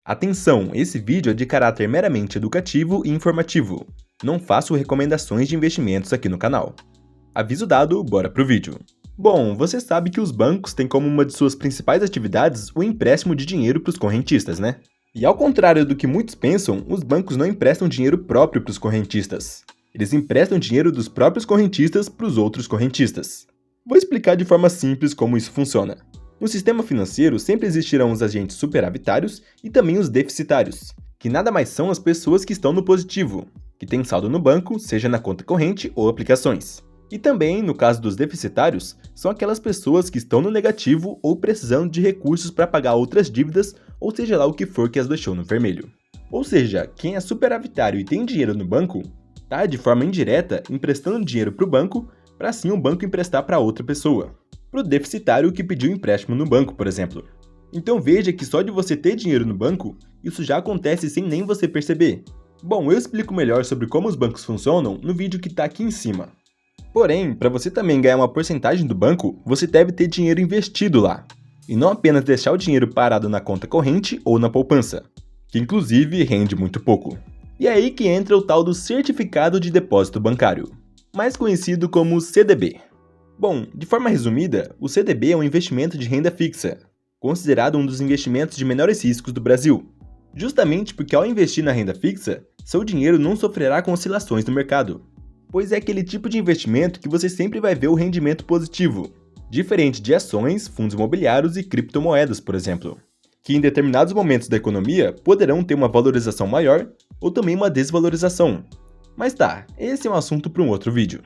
Atenção, esse vídeo é de caráter meramente educativo e informativo. Não faço recomendações de investimentos aqui no canal. Aviso dado, bora pro vídeo. Bom, você sabe que os bancos têm como uma de suas principais atividades o empréstimo de dinheiro para os correntistas, né? E ao contrário do que muitos pensam, os bancos não emprestam dinheiro próprio para os correntistas. Eles emprestam dinheiro dos próprios correntistas para os outros correntistas. Vou explicar de forma simples como isso funciona. No sistema financeiro sempre existirão os agentes superavitários e também os deficitários, que nada mais são as pessoas que estão no positivo, que têm saldo no banco, seja na conta corrente ou aplicações. E também, no caso dos deficitários, são aquelas pessoas que estão no negativo ou precisando de recursos para pagar outras dívidas, ou seja lá o que for que as deixou no vermelho. Ou seja, quem é superavitário e tem dinheiro no banco, está de forma indireta emprestando dinheiro para o banco, para assim o banco emprestar para outra pessoa. Para o deficitário que pediu empréstimo no banco, por exemplo. Então veja que só de você ter dinheiro no banco, isso já acontece sem nem você perceber. Bom, eu explico melhor sobre como os bancos funcionam no vídeo que está aqui em cima. Porém, para você também ganhar uma porcentagem do banco, você deve ter dinheiro investido lá. E não apenas deixar o dinheiro parado na conta corrente ou na poupança, que inclusive rende muito pouco. E é aí que entra o tal do Certificado de Depósito Bancário, mais conhecido como CDB. Bom, de forma resumida, o CDB é um investimento de renda fixa, considerado um dos investimentos de menores riscos do Brasil, justamente porque ao investir na renda fixa, seu dinheiro não sofrerá com oscilações no mercado, pois é aquele tipo de investimento que você sempre vai ver o rendimento positivo, diferente de ações, fundos imobiliários e criptomoedas, por exemplo, que em determinados momentos da economia poderão ter uma valorização maior ou também uma desvalorização. Mas tá, esse é um assunto para um outro vídeo.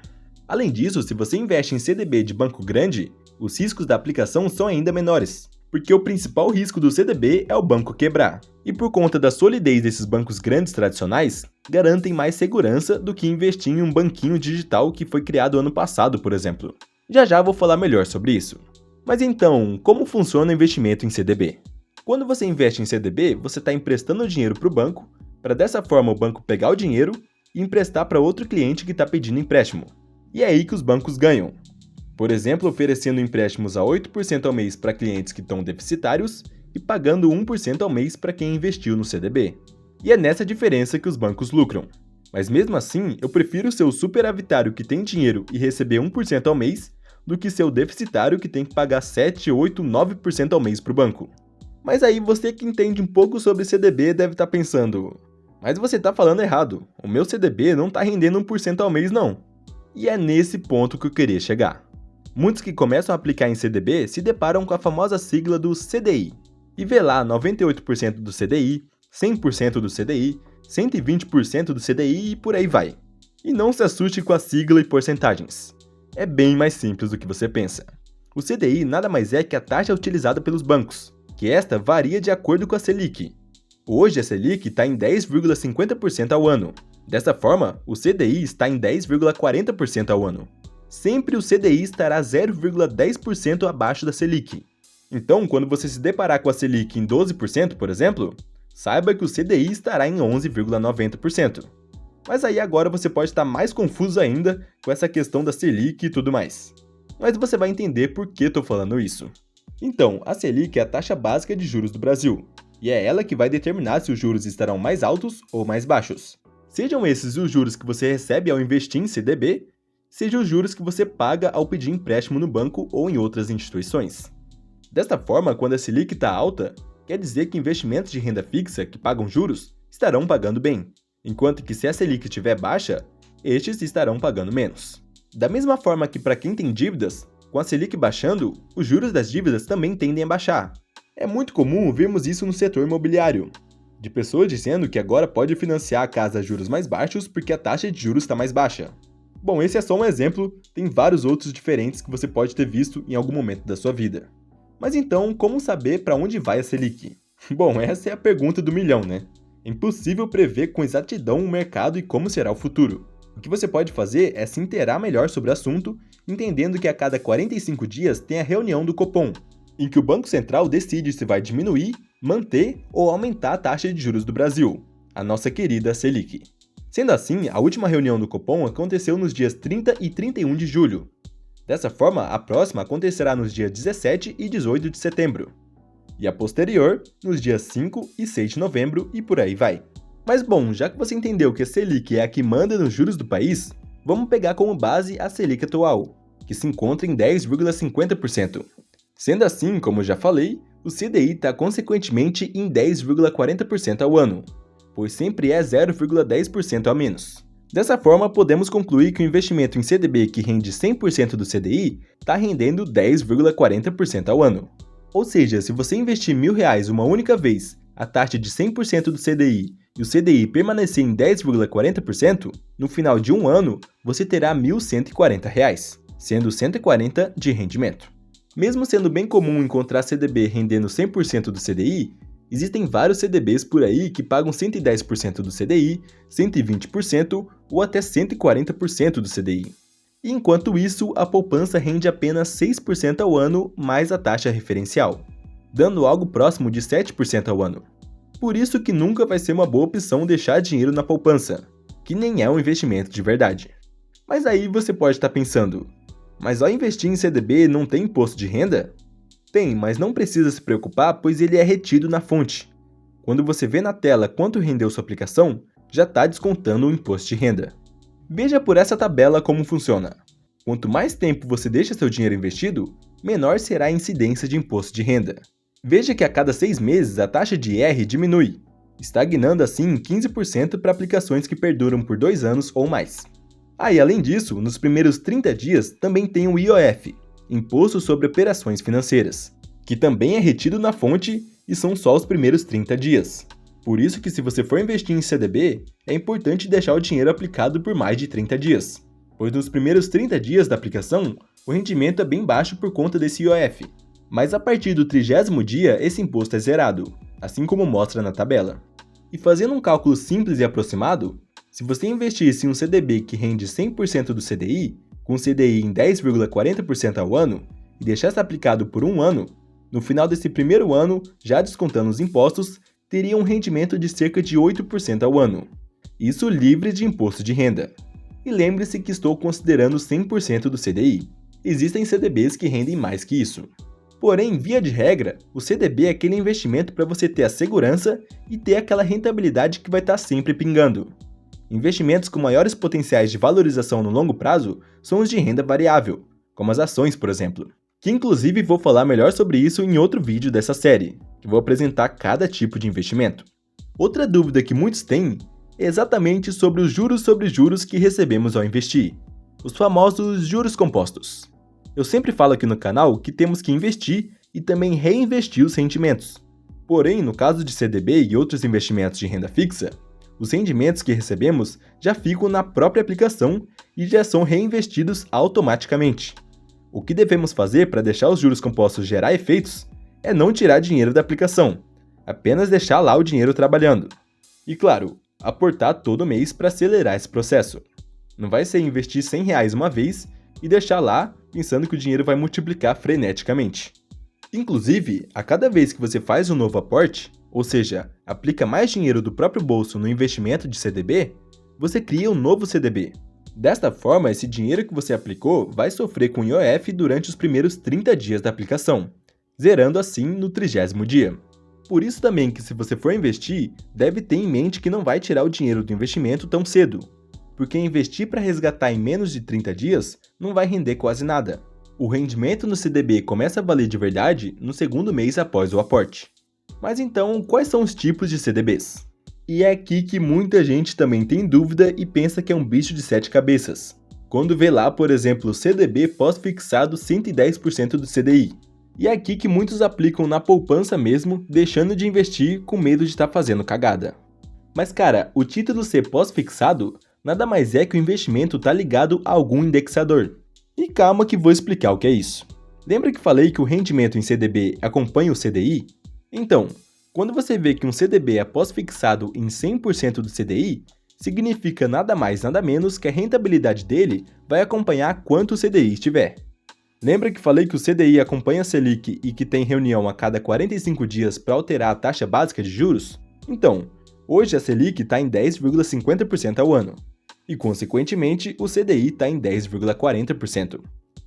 Além disso, se você investe em CDB de banco grande, os riscos da aplicação são ainda menores, porque o principal risco do CDB é o banco quebrar. E por conta da solidez desses bancos grandes tradicionais, garantem mais segurança do que investir em um banquinho digital que foi criado ano passado, por exemplo. Já já vou falar melhor sobre isso. Mas então, como funciona o investimento em CDB? Quando você investe em CDB, você está emprestando dinheiro para o banco, para dessa forma o banco pegar o dinheiro e emprestar para outro cliente que está pedindo empréstimo. E é aí que os bancos ganham. Por exemplo, oferecendo empréstimos a 8% ao mês para clientes que estão deficitários e pagando 1% ao mês para quem investiu no CDB. E é nessa diferença que os bancos lucram. Mas mesmo assim, eu prefiro ser o superavitário que tem dinheiro e receber 1% ao mês do que ser o deficitário que tem que pagar 7, 8, 9% ao mês para o banco. Mas aí você que entende um pouco sobre CDB deve estar pensando, mas você está falando errado, o meu CDB não está rendendo 1% ao mês não. E é nesse ponto que eu queria chegar. Muitos que começam a aplicar em CDB se deparam com a famosa sigla do CDI. E vê lá 98% do CDI, 100% do CDI, 120% do CDI e por aí vai. E não se assuste com a sigla e porcentagens. É bem mais simples do que você pensa. O CDI nada mais é que a taxa utilizada pelos bancos, que esta varia de acordo com a Selic. Hoje a Selic está em 10,50% ao ano. Dessa forma, o CDI está em 10,40% ao ano. Sempre o CDI estará 0,10% abaixo da Selic. Então, quando você se deparar com a Selic em 12%, por exemplo, saiba que o CDI estará em 11,90%. Mas aí agora você pode estar mais confuso ainda com essa questão da Selic e tudo mais. Mas você vai entender por que estou falando isso. Então, a Selic é a taxa básica de juros do Brasil, e é ela que vai determinar se os juros estarão mais altos ou mais baixos. Sejam esses os juros que você recebe ao investir em CDB, sejam os juros que você paga ao pedir empréstimo no banco ou em outras instituições. Desta forma, quando a Selic está alta, quer dizer que investimentos de renda fixa que pagam juros estarão pagando bem, enquanto que se a Selic estiver baixa, estes estarão pagando menos. Da mesma forma que para quem tem dívidas, com a Selic baixando, os juros das dívidas também tendem a baixar. É muito comum vermos isso no setor imobiliário, de pessoas dizendo que agora pode financiar a casa a juros mais baixos porque a taxa de juros está mais baixa. Bom, esse é só um exemplo, tem vários outros diferentes que você pode ter visto em algum momento da sua vida. Mas então, como saber para onde vai a Selic? Bom, essa é a pergunta do milhão, né? É impossível prever com exatidão o mercado e como será o futuro. O que você pode fazer é se inteirar melhor sobre o assunto, entendendo que a cada 45 dias tem a reunião do Copom, em que o Banco Central decide se vai diminuir, manter ou aumentar a taxa de juros do Brasil, a nossa querida Selic. Sendo assim, a última reunião do Copom aconteceu nos dias 30 e 31 de julho. Dessa forma, a próxima acontecerá nos dias 17 e 18 de setembro. e a posterior nos dias 5 e 6 de novembro e por aí vai. Mas bom, já que você entendeu que a Selic é a que manda nos juros do país, vamos pegar como base a Selic atual, que se encontra em 10,50%. Sendo assim, como já falei, o CDI está consequentemente em 10,40% ao ano, pois sempre é 0,10% a menos. Dessa forma, podemos concluir que o investimento em CDB que rende 100% do CDI está rendendo 10,40% ao ano. Ou seja, se você investir R$1.000 uma única vez, a taxa de 100% do CDI e o CDI permanecer em 10,40%, no final de um ano, você terá R$1.140, sendo 140 de rendimento. Mesmo sendo bem comum encontrar CDB rendendo 100% do CDI, existem vários CDBs por aí que pagam 110% do CDI, 120% ou até 140% do CDI. E enquanto isso, a poupança rende apenas 6% ao ano mais a taxa referencial, dando algo próximo de 7% ao ano. Por isso que nunca vai ser uma boa opção deixar dinheiro na poupança, que nem é um investimento de verdade. Mas aí você pode estar pensando, mas ao investir em CDB não tem imposto de renda? Tem, mas não precisa se preocupar, pois ele é retido na fonte. Quando você vê na tela quanto rendeu sua aplicação, já está descontando o imposto de renda. Veja por essa tabela como funciona. Quanto mais tempo você deixa seu dinheiro investido, menor será a incidência de imposto de renda. Veja que a cada 6 meses a taxa de IR diminui, estagnando assim em 15% para aplicações que perduram por 2 anos ou mais. E além disso, nos primeiros 30 dias também tem o IOF, Imposto sobre Operações Financeiras, que também é retido na fonte e são só os primeiros 30 dias. Por isso que se você for investir em CDB, é importante deixar o dinheiro aplicado por mais de 30 dias, pois nos primeiros 30 dias da aplicação, o rendimento é bem baixo por conta desse IOF. Mas a partir do 30º dia, esse imposto é zerado, assim como mostra na tabela. E fazendo um cálculo simples e aproximado, se você investisse em um CDB que rende 100% do CDI, com CDI em 10,40% ao ano, e deixasse aplicado por um ano, no final desse primeiro ano, já descontando os impostos, teria um rendimento de cerca de 8% ao ano. Isso livre de imposto de renda. E lembre-se que estou considerando 100% do CDI. Existem CDBs que rendem mais que isso. Porém, via de regra, o CDB é aquele investimento para você ter a segurança e ter aquela rentabilidade que vai estar sempre pingando. Investimentos com maiores potenciais de valorização no longo prazo são os de renda variável, como as ações, por exemplo. Que inclusive vou falar melhor sobre isso em outro vídeo dessa série, que vou apresentar cada tipo de investimento. Outra dúvida que muitos têm é exatamente sobre os juros que recebemos ao investir, os famosos juros compostos. Eu sempre falo aqui no canal que temos que investir e também reinvestir os rendimentos. Porém, no caso de CDB e outros investimentos de renda fixa, os rendimentos que recebemos já ficam na própria aplicação e já são reinvestidos automaticamente. O que devemos fazer para deixar os juros compostos gerar efeitos é não tirar dinheiro da aplicação, apenas deixar lá o dinheiro trabalhando. E claro, aportar todo mês para acelerar esse processo. Não vai ser investir R$100 uma vez e deixar lá pensando que o dinheiro vai multiplicar freneticamente. Inclusive, a cada vez que você faz um novo aporte, ou seja, aplica mais dinheiro do próprio bolso no investimento de CDB, você cria um novo CDB. Desta forma, esse dinheiro que você aplicou vai sofrer com IOF durante os primeiros 30 dias da aplicação, zerando assim no 30º dia. Por isso também que se você for investir, deve ter em mente que não vai tirar o dinheiro do investimento tão cedo, porque investir para resgatar em menos de 30 dias não vai render quase nada. O rendimento no CDB começa a valer de verdade no segundo mês após o aporte. Mas então, quais são os tipos de CDBs? E é aqui que muita gente também tem dúvida e pensa que é um bicho de 7 cabeças. Quando vê lá, por exemplo, CDB pós-fixado 110% do CDI. E é aqui que muitos aplicam na poupança mesmo, deixando de investir com medo de estar fazendo cagada. Mas cara, o título ser pós-fixado nada mais é que o investimento está ligado a algum indexador. E calma que vou explicar o que é isso. Lembra que falei que o rendimento em CDB acompanha o CDI? Então, quando você vê que um CDB é pós-fixado em 100% do CDI, significa nada mais nada menos que a rentabilidade dele vai acompanhar quanto o CDI estiver. Lembra que falei que o CDI acompanha a Selic e que tem reunião a cada 45 dias para alterar a taxa básica de juros? Então, hoje a Selic está em 10,50% ao ano, e consequentemente o CDI está em 10,40%.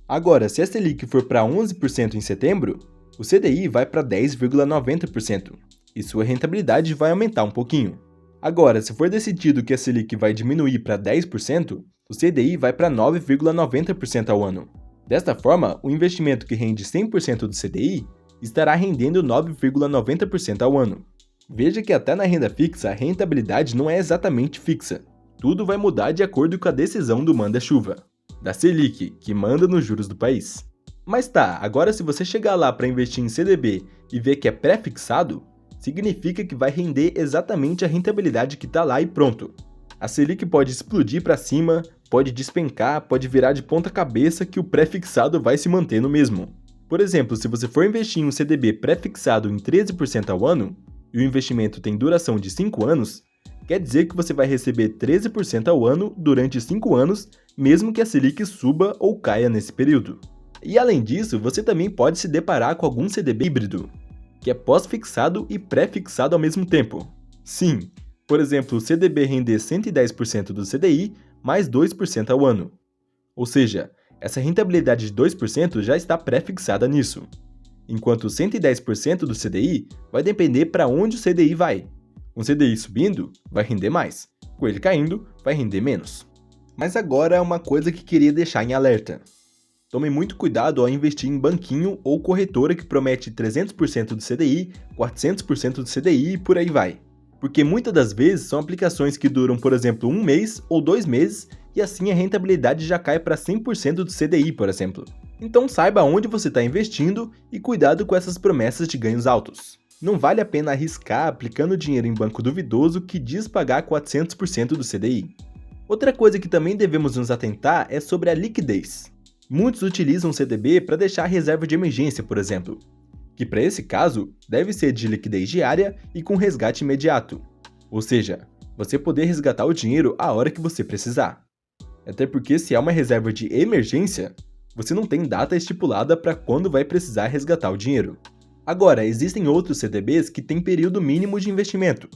Agora, se a Selic for para 11% em setembro, o CDI vai para 10,90% e sua rentabilidade vai aumentar um pouquinho. Agora, se for decidido que a Selic vai diminuir para 10%, o CDI vai para 9,90% ao ano. Desta forma, o investimento que rende 100% do CDI estará rendendo 9,90% ao ano. Veja que até na renda fixa a rentabilidade não é exatamente fixa. Tudo vai mudar de acordo com a decisão do manda-chuva, da Selic, que manda nos juros do país. Mas tá, agora se você chegar lá para investir em CDB e ver que é pré-fixado, significa que vai render exatamente a rentabilidade que está lá e pronto. A Selic pode explodir para cima, pode despencar, pode virar de ponta cabeça que o pré-fixado vai se manter no mesmo. Por exemplo, se você for investir em um CDB pré-fixado em 13% ao ano, e o investimento tem duração de 5 anos, quer dizer que você vai receber 13% ao ano durante 5 anos, mesmo que a Selic suba ou caia nesse período. E além disso, você também pode se deparar com algum CDB híbrido, que é pós-fixado e pré-fixado ao mesmo tempo. Sim, por exemplo, o CDB render 110% do CDI mais 2% ao ano. Ou seja, essa rentabilidade de 2% já está pré-fixada nisso, enquanto 110% do CDI vai depender para onde o CDI vai. Um CDI subindo, vai render mais. Com ele caindo, vai render menos. Mas agora uma coisa que queria deixar em alerta. Tome muito cuidado ao investir em banquinho ou corretora que promete 300% do CDI, 400% do CDI e por aí vai. Porque muitas das vezes são aplicações que duram, por exemplo, 1 mês ou 2 meses e assim a rentabilidade já cai para 100% do CDI, por exemplo. Então saiba onde você está investindo e cuidado com essas promessas de ganhos altos. Não vale a pena arriscar aplicando dinheiro em banco duvidoso que diz pagar 400% do CDI. Outra coisa que também devemos nos atentar é sobre a liquidez. Muitos utilizam o CDB para deixar reserva de emergência, por exemplo, que para esse caso deve ser de liquidez diária e com resgate imediato, ou seja, você poder resgatar o dinheiro a hora que você precisar. Até porque se é uma reserva de emergência, você não tem data estipulada para quando vai precisar resgatar o dinheiro. Agora, existem outros CDBs que têm período mínimo de investimento.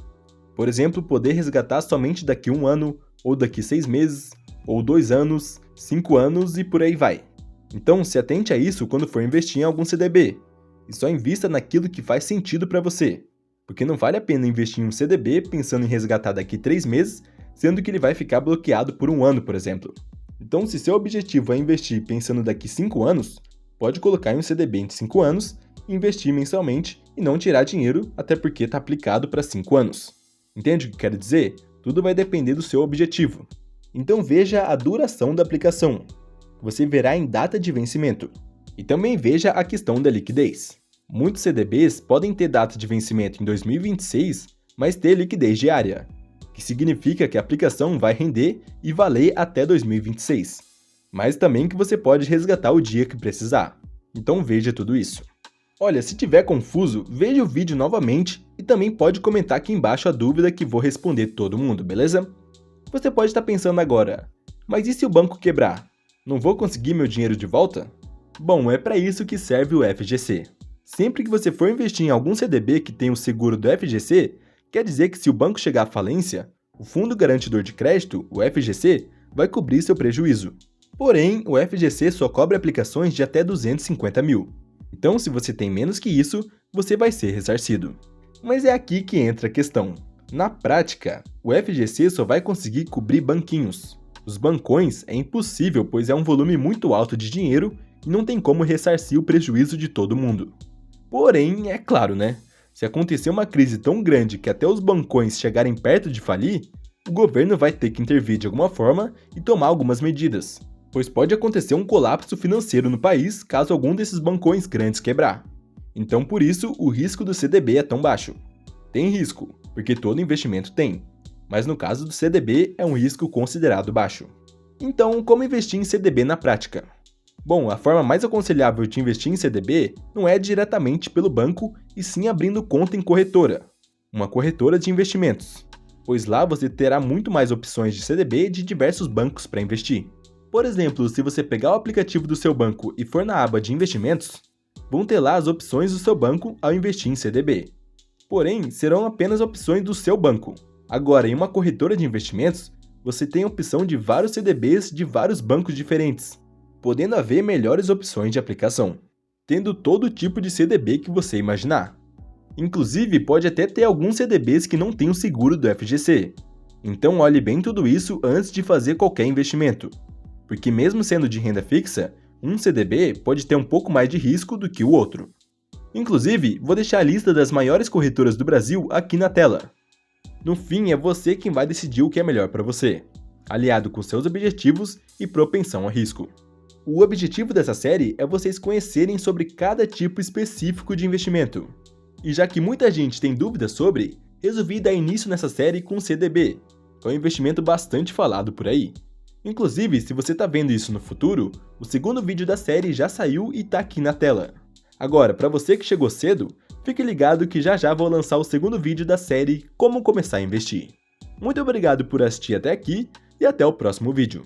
Por exemplo, poder resgatar somente daqui 1 ano, ou daqui 6 meses, ou 2 anos, 5 anos e por aí vai. Então, se atente a isso quando for investir em algum CDB, e só invista naquilo que faz sentido para você, porque não vale a pena investir em um CDB pensando em resgatar daqui 3 meses, sendo que ele vai ficar bloqueado por 1 ano, por exemplo. Então, se seu objetivo é investir pensando daqui 5 anos, pode colocar em um CDB de 5 anos, investir mensalmente e não tirar dinheiro, até porque está aplicado para 5 anos. Entende o que eu quero dizer? Tudo vai depender do seu objetivo. Então veja a duração da aplicação, que você verá em data de vencimento. E também veja a questão da liquidez. Muitos CDBs podem ter data de vencimento em 2026, mas ter liquidez diária, que significa que a aplicação vai render e valer até 2026, mas também que você pode resgatar o dia que precisar. Então veja tudo isso. Olha, se tiver confuso, veja o vídeo novamente e também pode comentar aqui embaixo a dúvida que vou responder todo mundo, beleza? Você pode estar pensando agora, mas e se o banco quebrar? Não vou conseguir meu dinheiro de volta? Bom, é para isso que serve o FGC. Sempre que você for investir em algum CDB que tem o seguro do FGC, quer dizer que se o banco chegar à falência, o Fundo Garantidor de Crédito, o FGC, vai cobrir seu prejuízo. Porém, o FGC só cobre aplicações de até 250 mil. Então, se você tem menos que isso, você vai ser ressarcido. Mas é aqui que entra a questão. Na prática, o FGC só vai conseguir cobrir banquinhos. Os bancões é impossível, pois é um volume muito alto de dinheiro e não tem como ressarcir o prejuízo de todo mundo. Porém, é claro, né? Se acontecer uma crise tão grande que até os bancões chegarem perto de falir, o governo vai ter que intervir de alguma forma e tomar algumas medidas, pois pode acontecer um colapso financeiro no país caso algum desses bancões grandes quebrar. Então, por isso, o risco do CDB é tão baixo. Tem risco, porque todo investimento tem, mas no caso do CDB é um risco considerado baixo. Então, como investir em CDB na prática? Bom, a forma mais aconselhável de investir em CDB não é diretamente pelo banco, e sim abrindo conta em corretora, uma corretora de investimentos, pois lá você terá muito mais opções de CDB de diversos bancos para investir. Por exemplo, se você pegar o aplicativo do seu banco e for na aba de investimentos, vão ter lá as opções do seu banco ao investir em CDB. Porém, serão apenas opções do seu banco. Agora, em uma corretora de investimentos, você tem a opção de vários CDBs de vários bancos diferentes, podendo haver melhores opções de aplicação. tendo todo tipo de CDB que você imaginar. Inclusive, pode até ter alguns CDBs que não têm o seguro do FGC. Então olhe bem tudo isso antes de fazer qualquer investimento, porque mesmo sendo de renda fixa, um CDB pode ter um pouco mais de risco do que o outro. Inclusive, vou deixar a lista das maiores corretoras do Brasil aqui na tela. No fim, é você quem vai decidir o que é melhor para você, aliado com seus objetivos e propensão a risco. O objetivo dessa série é vocês conhecerem sobre cada tipo específico de investimento. E já que muita gente tem dúvidas sobre, resolvi dar início nessa série com o CDB, que é um investimento bastante falado por aí. Inclusive, se você está vendo isso no futuro, o segundo vídeo da série já saiu e está aqui na tela. Agora, para você que chegou cedo, fique ligado que já vou lançar o segundo vídeo da série Como Começar a Investir. Muito obrigado por assistir até aqui e até o próximo vídeo.